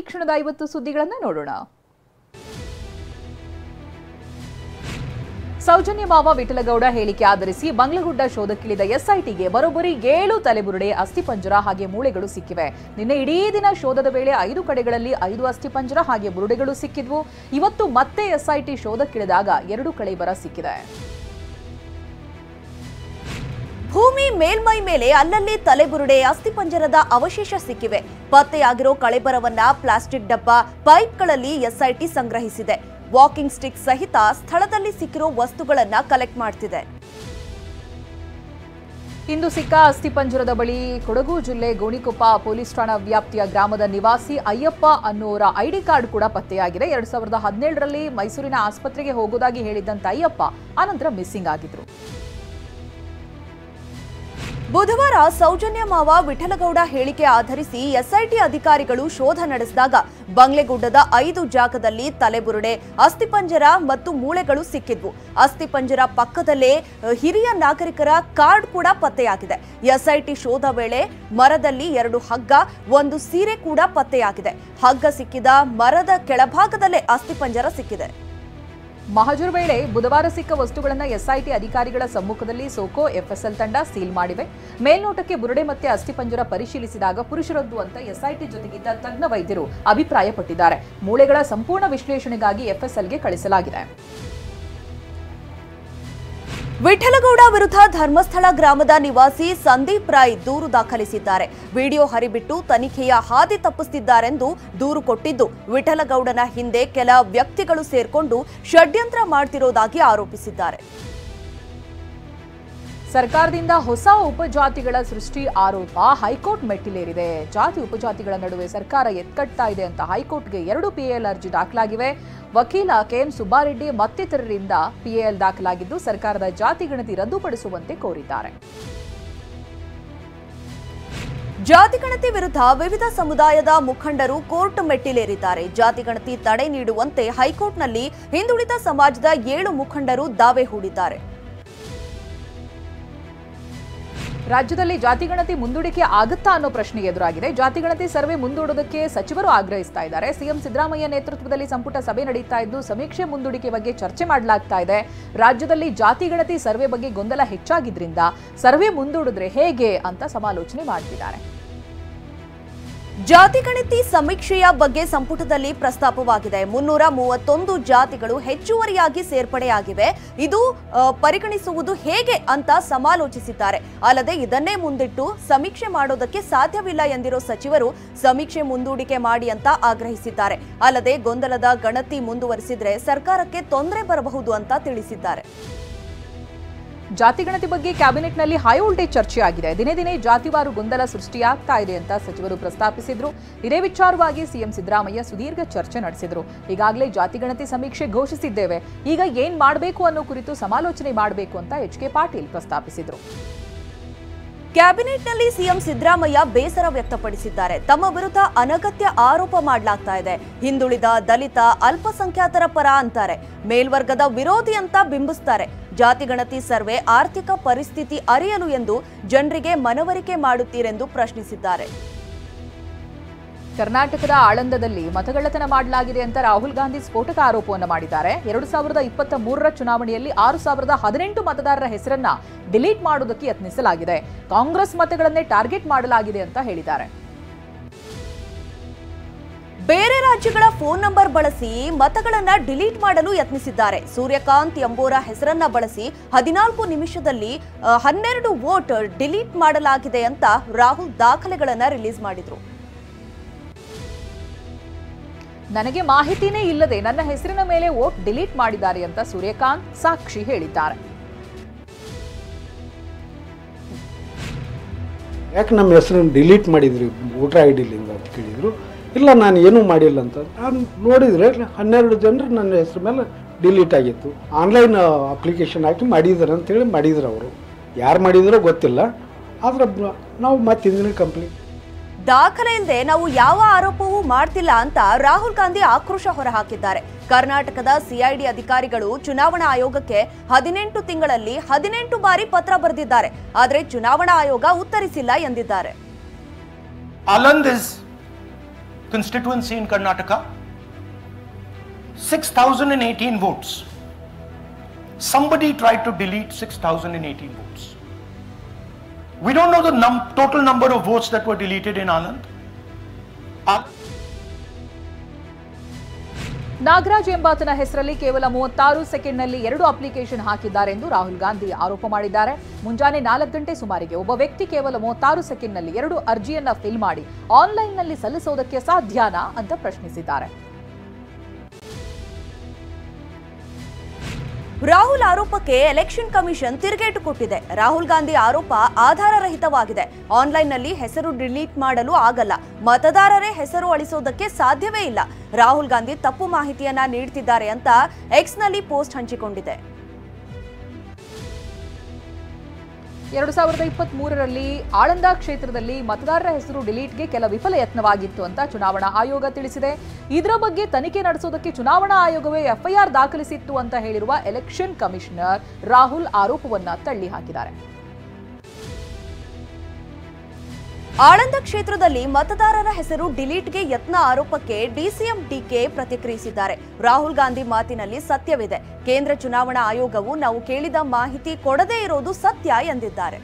ಈ ಕ್ಷಣದ 50 ಸುದ್ದಿಗಳನ್ನು ನೋಡೋಣ. ಸೌಜನ್ಯ ಮಾವ ವಿಠಲಗೌಡ ಹೇಳಿಕೆ ಆಧರಿಸಿ ಬಂಗ್ಲಗುಡ್ಡ ಶೋಧಕ್ಕಿಳಿದ ಎಸ್ಐಟಿಗೆ ಬರೋಬ್ಬರಿ 7 ತಲೆಬುರುಡೆ, ಅಸ್ಥಿಪಂಜರ ಹಾಗೆ ಮೂಳೆಗಳು ಸಿಕ್ಕಿವೆ. ನಿನ್ನೆ ಇಡೀ ದಿನ ಶೋಧದ ವೇಳೆ 5 ಕಡೆಗಳಲ್ಲಿ 5 ಅಸ್ಥಿಪಂಜರ ಹಾಗೆ ಬುರುಡೆಗಳು ಸಿಕ್ಕಿದ್ವು. ಇವತ್ತು ಮತ್ತೆ ಎಸ್ಐಟಿ ಶೋಧಕ್ಕಿಳಿದಾಗ 2 ಕಳೇಬರ ಸಿಕ್ಕಿದೆ. ಭೂಮಿ ಮೇಲ್ಮೈ ಮೇಲೆ ಅಲ್ಲಲ್ಲಿ ತಲೆಬುರುಡೆ, ಅಸ್ಥಿಪಂಜರದ ಅವಶೇಷ ಸಿಕ್ಕಿವೆ. ಪತ್ತೆಯಾಗಿರೋ ಕಳೇಬರವನ್ನ ಪ್ಲಾಸ್ಟಿಕ್ ಡಬ್ಬ, ಪೈಪ್ಗಳಲ್ಲಿ ಎಸ್ಐಟಿ ಸಂಗ್ರಹಿಸಿದೆ. ವಾಕಿಂಗ್ ಸ್ಟಿಕ್ ಸಹಿತ ಸ್ಥಳದಲ್ಲಿ ಸಿಕ್ಕಿರೋ ವಸ್ತುಗಳನ್ನ ಕಲೆಕ್ಟ್ ಮಾಡ್ತಿದೆ. ಇಂದು ಸಿಕ್ಕ ಅಸ್ಥಿಪಂಜರದ ಬಳಿ ಕೊಡಗು ಜಿಲ್ಲೆ ಗೋಣಿಕೊಪ್ಪ ಪೊಲೀಸ್ ಠಾಣಾ ವ್ಯಾಪ್ತಿಯ ಗ್ರಾಮದ ನಿವಾಸಿ ಅಯ್ಯಪ್ಪ ಅನ್ನೋರ ಐಡಿ ಕಾರ್ಡ್ ಕೂಡ ಪತ್ತೆಯಾಗಿದೆ. 2017ರಲ್ಲಿ ಮೈಸೂರಿನ ಆಸ್ಪತ್ರೆಗೆ ಹೋಗೋದಾಗಿ ಹೇಳಿದ್ದಂತ ಅಯ್ಯಪ್ಪ ಆನಂತರ ಮಿಸ್ಸಿಂಗ್ ಆಗಿದ್ರು. ಬುಧವಾರ ಸೌಜನ್ಯ ಮಾವ ವಿಠಲಗೌಡ ಹೇಳಿಕೆ ಆಧರಿಸಿ ಎಸ್ಐಟಿ ಅಧಿಕಾರಿಗಳು ಶೋಧ ನಡೆಸಿದಾಗ ಬಂಗ್ಲೆಗುಡ್ಡದ 5 ಜಾಗದಲ್ಲಿ ತಲೆಬುರುಡೆ, ಅಸ್ಥಿಪಂಜರ ಮತ್ತು ಮೂಳೆಗಳು ಸಿಕ್ಕಿದ್ವು. ಅಸ್ಥಿಪಂಜರ ಪಕ್ಕದಲ್ಲೇ ಹಿರಿಯ ನಾಗರಿಕರ ಕಾರ್ಡ್ ಕೂಡ ಪತ್ತೆಯಾಗಿದೆ. ಎಸ್ಐಟಿ ಶೋಧ ವೇಳೆ ಮರದಲ್ಲಿ 2 ಹಗ್ಗ, 1 ಸೀರೆ ಕೂಡ ಪತ್ತೆಯಾಗಿದೆ. ಹಗ್ಗ ಸಿಕ್ಕಿದ ಮರದ ಕೆಳಭಾಗದಲ್ಲೇ ಅಸ್ಥಿಪಂಜರ ಸಿಕ್ಕಿದೆ. ಮಹಜರ್ ವೇಳೆ ಬುಧವಾರ ಸಿಕ್ಕ ವಸ್ತುಗಳನ್ನು ಎಸ್ಐಟಿ ಅಧಿಕಾರಿಗಳ ಸಮ್ಮುಖದಲ್ಲಿ ಸೋಕೋ ಎಫ್ಎಸ್ಎಲ್ ತಂಡ ಸೀಲ್ ಮಾಡಿವೆ. ಮೇಲ್ನೋಟಕ್ಕೆ ಬುರುಡೆ ಮತ್ತೆ ಅಸ್ಥಿಪಂಜರ ಪರಿಶೀಲಿಸಿದಾಗ ಪುರುಷರದ್ದು ಅಂತ ಎಸ್ಐಟಿ ಜೊತೆಗಿದ್ದ ತಜ್ಞ ವೈದ್ಯರು ಅಭಿಪ್ರಾಯಪಟ್ಟಿದ್ದಾರೆ. ಮೂಳೆಗಳ ಸಂಪೂರ್ಣ ವಿಶ್ಲೇಷಣೆಗಾಗಿ ಎಫ್ಎಸ್ಎಲ್ಗೆ ಕಳಿಸಲಾಗಿದೆ. ವಿಠಲಗೌಡ ವಿರುದ್ಧ ಧರ್ಮಸ್ಥಳ ಗ್ರಾಮದ ನಿವಾಸಿ ಸಂದೀಪ್ ರಾಯ್ ದೂರು ದಾಖಲಿಸಿದ್ದಾರೆ. ವಿಡಿಯೋ ಹರಿಬಿಟ್ಟು ತನಿಖೆಯ ಹಾದಿ ತಪ್ಪಿಸುತ್ತಿದ್ದಾರೆಂದು ದೂರು ಕೊಟ್ಟಿದ್ದು, ವಿಠಲಗೌಡನ ಹಿಂದೆ ಕೆಲ ವ್ಯಕ್ತಿಗಳು ಸೇರ್ಕೊಂಡು ಷಡ್ಯಂತ್ರ ಮಾಡ್ತಿರೋದಾಗಿ ಆರೋಪಿಸಿದ್ದಾರೆ. ಸರ್ಕಾರದಿಂದ ಹೊಸ ಉಪಜಾತಿಗಳ ಸೃಷ್ಟಿ ಆರೋಪ ಹೈಕೋರ್ಟ್ ಮೆಟ್ಟಿಲೇರಿದೆ. ಜಾತಿ ಉಪಜಾತಿಗಳ ನಡುವೆ ಸರ್ಕಾರ ಎತ್ಕಟ್ತಾ ಇದೆ ಅಂತ ಹೈಕೋರ್ಟ್ಗೆ 2 ಪಿಎಲ್ ಅರ್ಜಿ ದಾಖಲಾಗಿವೆ. ವಕೀಲ ಕೆಎಂ ಸುಬ್ಬಾರೆಡ್ಡಿ ಮತ್ತಿತರರಿಂದ ಪಿಎಲ್ ದಾಖಲಾಗಿದ್ದು, ಸರ್ಕಾರದ ಜಾತಿ ಗಣತಿ ರದ್ದುಪಡಿಸುವಂತೆ ಕೋರಿದ್ದಾರೆ. ಜಾತಿ ಗಣತಿ ವಿರುದ್ಧ ವಿವಿಧ ಸಮುದಾಯದ ಮುಖಂಡರು ಕೋರ್ಟ್ ಮೆಟ್ಟಿಲೇರಿದ್ದಾರೆ. ಜಾತಿ ಗಣತಿ ತಡೆ ನೀಡುವಂತೆ ಹೈಕೋರ್ಟ್ನಲ್ಲಿ ಹಿಂದುಳಿದ ಸಮಾಜದ 7 ಮುಖಂಡರು ದಾವೆ ಹೂಡಿದ್ದಾರೆ. ರಾಜ್ಯದಲ್ಲಿ ಜಾತಿ ಗಣತಿ ಮುಂದೂಡಿಕೆ ಆಗುತ್ತಾ ಅನ್ನೋ ಪ್ರಶ್ನೆ ಎದುರಾಗಿದೆ. ಜಾತಿ ಗಣತಿ ಸರ್ವೆ ಮುಂದೂಡೋದಕ್ಕೆ ಸಚಿವರು ಆಗ್ರಹಿಸ್ತಾ ಇದ್ದಾರೆ. ಸಿಎಂ ಸಿದ್ದರಾಮಯ್ಯ ನೇತೃತ್ವದಲ್ಲಿ ಸಂಪುಟ ಸಭೆ ನಡೀತಾ ಇದ್ದು, ಸಮೀಕ್ಷೆ ಮುಂದೂಡಿಕೆ ಬಗ್ಗೆ ಚರ್ಚೆ ಮಾಡಲಾಗ್ತಾ ಇದೆ. ರಾಜ್ಯದಲ್ಲಿ ಜಾತಿ ಗಣತಿ ಸರ್ವೆ ಬಗ್ಗೆ ಗೊಂದಲ ಹೆಚ್ಚಾಗಿದ್ರಿಂದ ಸರ್ವೆ ಮುಂದೂಡಿದ್ರೆ ಹೇಗೆ ಅಂತ ಸಮಾಲೋಚನೆ ಮಾಡ್ತಿದ್ದಾರೆ. ಜಾತಿ ಗಣತಿ ಸಮೀಕ್ಷೆಯ ಬಗ್ಗೆ ಸಂಪುಟದಲ್ಲಿ ಪ್ರಸ್ತಾಪವಾಗಿದೆ. 331 ಜಾತಿಗಳು ಹೆಚ್ಚುವರಿಯಾಗಿ ಸೇರ್ಪಡೆಯಾಗಿವೆ. ಇದು ಪರಿಗಣಿಸುವುದು ಹೇಗೆ ಅಂತ ಸಮಾಲೋಚಿಸಿದ್ದಾರೆ. ಅಲ್ಲದೆ ಇದನ್ನೇ ಮುಂದಿಟ್ಟು ಸಮೀಕ್ಷೆ ಮಾಡೋದಕ್ಕೆ ಸಾಧ್ಯವಿಲ್ಲ ಎಂದಿರೋ ಸಚಿವರು ಸಮೀಕ್ಷೆ ಮುಂದೂಡಿಕೆ ಮಾಡಿ ಅಂತ ಆಗ್ರಹಿಸಿದ್ದಾರೆ. ಅಲ್ಲದೆ ಗೊಂದಲದ ಗಣತಿ ಮುಂದುವರಿಸಿದ್ರೆ ಸರ್ಕಾರಕ್ಕೆ ತೊಂದರೆ ಬರಬಹುದು ಅಂತ ತಿಳಿಸಿದ್ದಾರೆ. ಜಾತಿ ಗಣತಿ ಬಗ್ಗೆ ಕ್ಯಾಬಿನೆಟ್ನಲ್ಲಿ ಹೈ ವೋಲ್ಟೇಜ್ ಚರ್ಚೆ ಆಗಿದೆ. ದಿನೇ ದಿನೇ ಜಾತಿವಾರು ಗೊಂದಲ ಸೃಷ್ಟಿಯಾಗ್ತಾ ಇದೆ ಅಂತ ಸಚಿವರು ಪ್ರಸ್ತಾಪಿಸಿದ್ರು. ಇದೇ ವಿಚಾರವಾಗಿ ಸಿಎಂ ಸಿದ್ದರಾಮಯ್ಯ ಸುದೀರ್ಘ ಚರ್ಚೆ ನಡೆಸಿದ್ರು. ಈಗಾಗಲೇ ಜಾತಿ ಗಣತಿ ಸಮೀಕ್ಷೆ ಘೋಷಿಸಿದ್ದೇವೆ, ಈಗ ಏನ್ ಮಾಡಬೇಕು ಅನ್ನೋ ಕುರಿತು ಸಮಾಲೋಚನೆ ಮಾಡಬೇಕು ಅಂತ ಎಚ್.ಕೆ. ಪಾಟೀಲ್ ಪ್ರಸ್ತಾಪಿಸಿದ್ರು. ಕ್ಯಾಬಿನೆಟ್ನಲ್ಲಿ ಸಿಎಂ ಸಿದ್ದರಾಮಯ್ಯ ಬೇಸರ ವ್ಯಕ್ತಪಡಿಸಿದ್ದಾರೆ. ತಮ್ಮ ವಿರುದ್ಧ ಅನಗತ್ಯ ಆರೋಪ ಮಾಡಲಾಗ್ತಾ ಇದೆ. ಹಿಂದುಳಿದ, ದಲಿತ, ಅಲ್ಪಸಂಖ್ಯಾತರ ಪರ ಅಂತಾರೆ. ಮೇಲ್ವರ್ಗದ ವಿರೋಧಿ ಅಂತ ಬಿಂಬಿಸ್ತಾರೆ. ಜಾತಿ ಗಣತಿ ಸರ್ವೆ ಆರ್ಥಿಕ ಪರಿಸ್ಥಿತಿ ಅರಿಯಲು ಎಂದು ಜನರಿಗೆ ಮನವರಿಕೆ ಮಾಡುತ್ತೀರೆಂದು ಪ್ರಶ್ನಿಸಿದ್ದಾರೆ. ಕರ್ನಾಟಕದ ಆಳಂದದಲ್ಲಿ ಮತಗಳ್ಳತನ ಮಾಡಲಾಗಿದೆ ಅಂತ ರಾಹುಲ್ ಗಾಂಧಿ ಸ್ಫೋಟಕ ಆರೋಪವನ್ನು ಮಾಡಿದ್ದಾರೆ. 2023ರ ಚುನಾವಣೆಯಲ್ಲಿ 6018 ಮತದಾರರ ಹೆಸರನ್ನ ಡಿಲೀಟ್ ಮಾಡುವುದಕ್ಕೆ ಯತ್ನಿಸಲಾಗಿದೆ. ಕಾಂಗ್ರೆಸ್ ಮತಗಳನ್ನೇ ಟಾರ್ಗೆಟ್ ಮಾಡಲಾಗಿದೆ ಅಂತ ಹೇಳಿದ್ದಾರೆ. ಬೇರೆ ರಾಜ್ಯಗಳ ಫೋನ್ ನಂಬರ್ ಬಳಸಿ ಮತಗಳನ್ನ ಡಿಲೀಟ್ ಮಾಡಲು ಯತ್ನಿಸಿದ್ದಾರೆ. ಸೂರ್ಯಕಾಂತ್ ಎಂಬೋರ ಹೆಸರನ್ನ ಬಳಸಿ 14 ನಿಮಿಷದಲ್ಲಿ 12 ವೋಟ್ ಡಿಲೀಟ್ ಮಾಡಲಾಗಿದೆ ಅಂತ ರಾಹುಲ್ ದಾಖಲೆಗಳನ್ನ ರಿಲೀಸ್ ಮಾಡಿದ್ರು. ನನಗೆ ಮಾಹಿತಿನೇ ಇಲ್ಲದೆ ನನ್ನ ಹೆಸರಿನ ಮೇಲೆ ವೋಟ್ ಡಿಲೀಟ್ ಮಾಡಿದ್ದಾರೆ ಅಂತ ಸೂರ್ಯಕಾಂತ್ ಸಾಕ್ಷಿ ಹೇಳಿದ್ದಾರೆ. ಯಾಕೆ ನಮ್ಮ ಹೆಸರನ್ನು ಡಿಲೀಟ್ ಮಾಡಿದ್ರಿ ವೋಟರ್ ಐ ಡಿಲಿಂದ ಅಂತ ಕೇಳಿದ್ರು. ಇಲ್ಲ ನಾನು ಏನೂ ಮಾಡಿಲ್ಲ ಅಂತ. ನಾನು ನೋಡಿದರೆ 12 ಜನರು ನನ್ನ ಹೆಸರು ಮೇಲೆ ಡಿಲೀಟ್ ಆಗಿತ್ತು. ಆನ್ಲೈನ್ ಅಪ್ಲಿಕೇಶನ್ ಹಾಕಿ ಮಾಡಿದ್ದಾರೆ ಅಂತೇಳಿ ಮಾಡಿದ್ರು. ಅವರು ಯಾರು ಮಾಡಿದ್ರೋ ಗೊತ್ತಿಲ್ಲ. ಆದರೆ ನಾವು ಮತ್ತೆ ಹಿಂದಿನ ಕಂಪ್ಲೇಂಟ್ ದಾಖಲೆ ಇಲ್ಲದೆ ನಾವು ಯಾವ ಆರೋಪವೂ ಮಾಡ್ತಿಲ್ಲ ಅಂತ ರಾಹುಲ್ ಗಾಂಧಿ ಆಕ್ರೋಶ ಹೊರಹಾಕಿದ್ದಾರೆ. ಕರ್ನಾಟಕದ ಸಿಐಡಿ ಅಧಿಕಾರಿಗಳು ಚುನಾವಣಾ ಆಯೋಗಕ್ಕೆ 18 ತಿಂಗಳಲ್ಲಿ 18 ಬಾರಿ ಪತ್ರ ಬರೆದಿದ್ದಾರೆ. ಆದರೆ ಚುನಾವಣಾ ಆಯೋಗ ಉತ್ತರಿಸಿಲ್ಲ ಎಂದಿದ್ದಾರೆ. Aland is constituency in Karnataka, 6,018 votes. Somebody tried to delete 6,018 votes. We don't know the total number of votes that were deleted in Anand. Nagaraj ಎಂಬಾತನ ಹೆಸರಲ್ಲಿ ಕೇವಲ 36 ಸೆಕೆಂಡ್ನಲ್ಲಿ 2 ಅಪ್ಲಿಕೇಶನ್ ಹಾಕಿದ್ದಾರೆ ಎಂದು ರಾಹುಲ್ ಗಾಂಧಿ ಆರೋಪ ಮಾಡಿದ್ದಾರೆ. ಮುಂಜಾನೆ 4 ಗಂಟೆ ಸುಮಾರಿಗೆ ಒಬ್ಬ ವ್ಯಕ್ತಿ ಕೇವಲ 36 ಸೆಕೆಂಡ್ನಲ್ಲಿ 2 ಅರ್ಜಿಯನ್ನ ಫಿಲ್ ಮಾಡಿ ಆನ್ಲೈನ್ನಲ್ಲಿ ಸಲ್ಲಿಸೋದಕ್ಕೆ ಸಾಧ್ಯನಾ ಅಂತ ಪ್ರಶ್ನಿಸಿದ್ದಾರೆ. ರಾಹುಲ್ ಆರೋಪಕ್ಕೆ ಎಲೆಕ್ಷನ್ ಕಮಿಷನ್ ತಿರುಗೇಟು ಕೊಟ್ಟಿದೆ. ರಾಹುಲ್ ಗಾಂಧಿ ಆರೋಪ ಆಧಾರರಹಿತವಾಗಿದೆ. ಆನ್ಲೈನ್ನಲ್ಲಿ ಹೆಸರು ಡಿಲೀಟ್ ಮಾಡಲು ಆಗಲ್ಲ, ಮತದಾರರೇ ಹೆಸರು ಅಳಿಸೋದಕ್ಕೆ ಸಾಧ್ಯವೇ ಇಲ್ಲ. ರಾಹುಲ್ ಗಾಂಧಿ ತಪ್ಪು ಮಾಹಿತಿಯನ್ನ ನೀಡುತ್ತಿದ್ದಾರೆ ಅಂತ ಎಕ್ಸ್ನಲ್ಲಿ ಪೋಸ್ಟ್ ಹಂಚಿಕೊಂಡಿದೆ. 2023ರಲ್ಲಿ ಆಳಂದ ಕ್ಷೇತ್ರದಲ್ಲಿ ಮತದಾರರ ಹೆಸರು ಡಿಲೀಟ್ಗೆ ಕೆಲ ವಿಫಲ ಯತ್ನವಾಗಿತ್ತು ಅಂತ ಚುನಾವಣಾ ಆಯೋಗ ತಿಳಿಸಿದೆ. ಇದರ ಬಗ್ಗೆ ತನಿಖೆ ನಡೆಸೋದಕ್ಕೆ ಚುನಾವಣಾ ಆಯೋಗವೇ ಎಫ್ಐಆರ್ ದಾಖಲಿಸಿತ್ತು ಅಂತ ಹೇಳಿರುವ ಎಲೆಕ್ಷನ್ ಕಮಿಷನರ್ ರಾಹುಲ್ ಆರೋಪವನ್ನ ತಳ್ಳಿ ಹಾಕಿದ್ದಾರೆ. ಆಳಂದ ಕ್ಷೇತ್ರದಲ್ಲಿ ಮತದಾರರ ಹೆಸರು ಡಿಲೀಟ್ಗೆ ಯತ್ನ ಆರೋಪಕ್ಕೆ ಡಿಸಿಎಂ ಡಿಕೆ ಪ್ರತಿಕ್ರಿಯಿಸಿದ್ದಾರೆ. ರಾಹುಲ್ ಗಾಂಧಿ ಮಾತಿನಲ್ಲಿ ಸತ್ಯವಿದೆ. ಕೇಂದ್ರ ಚುನಾವಣಾ ಆಯೋಗವು ನಾವು ಕೇಳಿದ ಮಾಹಿತಿ ಕೊಡದೇ ಇರೋದು ಸತ್ಯ ಎಂದಿದ್ದಾರೆ.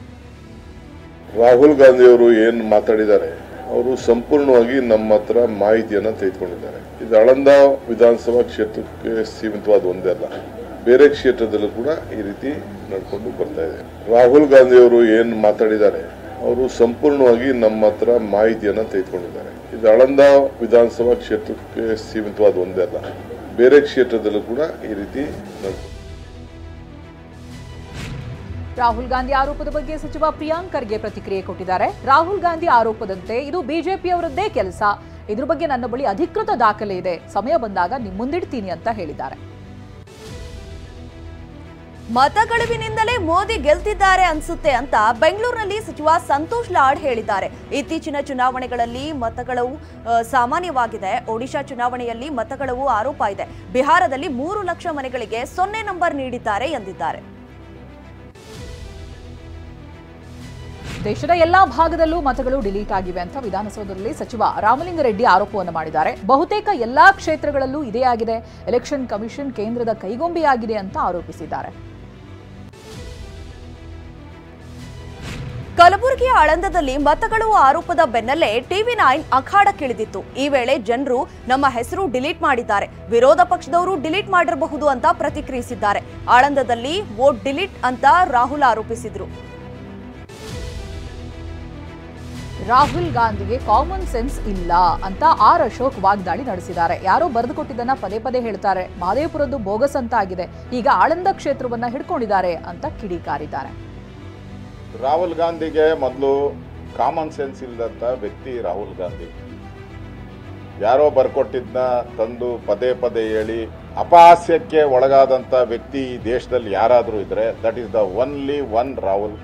ರಾಹುಲ್ ಗಾಂಧಿ ಅವರು ಏನು ಮಾತಾಡಿದ್ದಾರೆ, ಅವರು ಸಂಪೂರ್ಣವಾಗಿ ನಮ್ಮ ಹತ್ರ ಮಾಹಿತಿಯನ್ನು ತೆಗೆದುಕೊಂಡಿದ್ದಾರೆ. ಇದು ಆಳಂದ ವಿಧಾನಸಭಾ ಕ್ಷೇತ್ರಕ್ಕೆ ಸೀಮಿತವಾದ ಒಂದೇ ಅಲ್ಲ, ಬೇರೆ ಕ್ಷೇತ್ರದಲ್ಲೂ ಕೂಡ ಈ ರೀತಿ ನಡ್ಕೊಂಡು ಬರ್ತಾ ಇದೆ. ರಾಹುಲ್ ಗಾಂಧಿ ಅವರು ಏನು ಮಾತಾಡಿದ್ದಾರೆ, ಅವರು ಸಂಪೂರ್ಣವಾಗಿ ನಮ್ಮ ಹತ್ರ ಮಾಹಿತಿಯನ್ನು ತೆಗೆದುಕೊಂಡಿದ್ದಾರೆ. ಇದು ಆಳಂದ ವಿಧಾನಸಭಾ ಕ್ಷೇತ್ರಕ್ಕೆ ಸೀಮಿತವಾದ ಒಂದೇ ಅಲ್ಲ, ಬೇರೆ ಕ್ಷೇತ್ರದಲ್ಲೂ ಕೂಡ ಈ ರೀತಿ ರಾಹುಲ್ ಗಾಂಧಿ ಆರೋಪದ ಬಗ್ಗೆ ಸಚಿವ ಪ್ರಿಯಾಂಕ್ ಖರ್ಗೆ ಪ್ರತಿಕ್ರಿಯೆ ಕೊಟ್ಟಿದ್ದಾರೆ. ರಾಹುಲ್ ಗಾಂಧಿ ಆರೋಪದಂತೆ ಇದು ಬಿಜೆಪಿಯವರದ್ದೇ ಕೆಲಸ, ಇದ್ರ ಬಗ್ಗೆ ನನ್ನ ಬಳಿ ಅಧಿಕೃತ ದಾಖಲೆ ಇದೆ, ಸಮಯ ಬಂದಾಗ ನಿಮ್ಮ ಮುಂದಿಡ್ತೀನಿ ಅಂತ ಹೇಳಿದ್ದಾರೆ. ಮತಗಳಿವಿನಿಂದಲೇ ಮೋದಿ ಗೆಲ್ತಿದ್ದಾರೆ ಅನ್ಸುತ್ತೆ ಅಂತ ಬೆಂಗಳೂರಿನಲ್ಲಿ ಸಚಿವ ಸಂತೋಷ್ ಲಾಡ್ ಹೇಳಿದ್ದಾರೆ. ಇತ್ತೀಚಿನ ಚುನಾವಣೆಗಳಲ್ಲಿ ಮತಗಳವು ಸಾಮಾನ್ಯವಾಗಿದೆ. ಒಡಿಶಾ ಚುನಾವಣೆಯಲ್ಲಿ ಮತಗಳವು ಆರೋಪ ಇದೆ. ಬಿಹಾರದಲ್ಲಿ 3 ಲಕ್ಷ ಮನೆಗಳಿಗೆ 0 ನಂಬರ್ ನೀಡಿದ್ದಾರೆ ಎಂದಿದ್ದಾರೆ. ದೇಶದ ಎಲ್ಲಾ ಭಾಗದಲ್ಲೂ ಮತಗಳು ಡಿಲೀಟ್ ಆಗಿವೆ ಅಂತ ವಿಧಾನಸೌಧದಲ್ಲಿ ಸಚಿವ ರಾಮಲಿಂಗಾರೆಡ್ಡಿ ಆರೋಪವನ್ನು ಮಾಡಿದ್ದಾರೆ. ಬಹುತೇಕ ಎಲ್ಲಾ ಕ್ಷೇತ್ರಗಳಲ್ಲೂ ಇದೇ ಆಗಿದೆ. ಎಲೆಕ್ಷನ್ ಕಮಿಷನ್ ಕೇಂದ್ರದ ಕೈಗೊಂಬೆಯಾಗಿದೆ ಅಂತ ಆರೋಪಿಸಿದ್ದಾರೆ. ಕಲಬುರಗಿಯ ಆಳಂದದಲ್ಲಿ ಮತಗಳು ಆರೋಪದ ಬೆನ್ನಲ್ಲೇ TV9 ಅಖಾಡಕ್ಕಿಳಿದಿತ್ತು. ಈ ವೇಳೆ ಜನರು ನಮ್ಮ ಹೆಸರು ಡಿಲೀಟ್ ಮಾಡಿದ್ದಾರೆ, ವಿರೋಧ ಪಕ್ಷದವರು ಡಿಲೀಟ್ ಮಾಡಿರಬಹುದು ಅಂತ ಪ್ರತಿಕ್ರಿಯಿಸಿದ್ದಾರೆ. ಆಳಂದದಲ್ಲಿ ವೋಟ್ ಡಿಲೀಟ್ ಅಂತ ರಾಹುಲ್ ಆರೋಪಿಸಿದ್ರು. ರಾಹುಲ್ ಗಾಂಧಿಗೆ ಕಾಮನ್ ಸೆನ್ಸ್ ಇಲ್ಲ ಅಂತ ಆರ್ ಅಶೋಕ್ ವಾಗ್ದಾಳಿ ನಡೆಸಿದ್ದಾರೆ. ಯಾರೋ ಬರೆದು ಕೊಟ್ಟಿದ್ದನ್ನ ಪದೇ ಪದೇ ಹೇಳ್ತಾರೆ, ಮಹದೇವಪುರದ್ದು ಬೋಗಸ್ ಅಂತ ಆಗಿದೆ, ಈಗ ಆಳಂದ ಕ್ಷೇತ್ರವನ್ನ ಹಿಡ್ಕೊಂಡಿದ್ದಾರೆ ಅಂತ ಕಿಡಿಕಾರಿದ್ದಾರೆ. ರಾಹುಲ್ ಗಾಂಧಿಗೆ ಮೊದಲು ಕಾಮನ್ ಸೆನ್ಸ್ ಇಲ್ಲದಂತ ವ್ಯಕ್ತಿ ರಾಹುಲ್ ಗಾಂಧಿ. ಯಾರೋ ಬರ್ಕೊಟ್ಟಿದ್ದನ್ನ ತಂದು ಪದೇ ಪದೇ ಹೇಳಿ ಅಪಹಾಸ್ಯಕ್ಕೆ ಒಳಗಾದಂಥ ವ್ಯಕ್ತಿ ಈ ದೇಶದಲ್ಲಿ ಯಾರಾದರೂ ಇದ್ರೆ that is the only one Rahul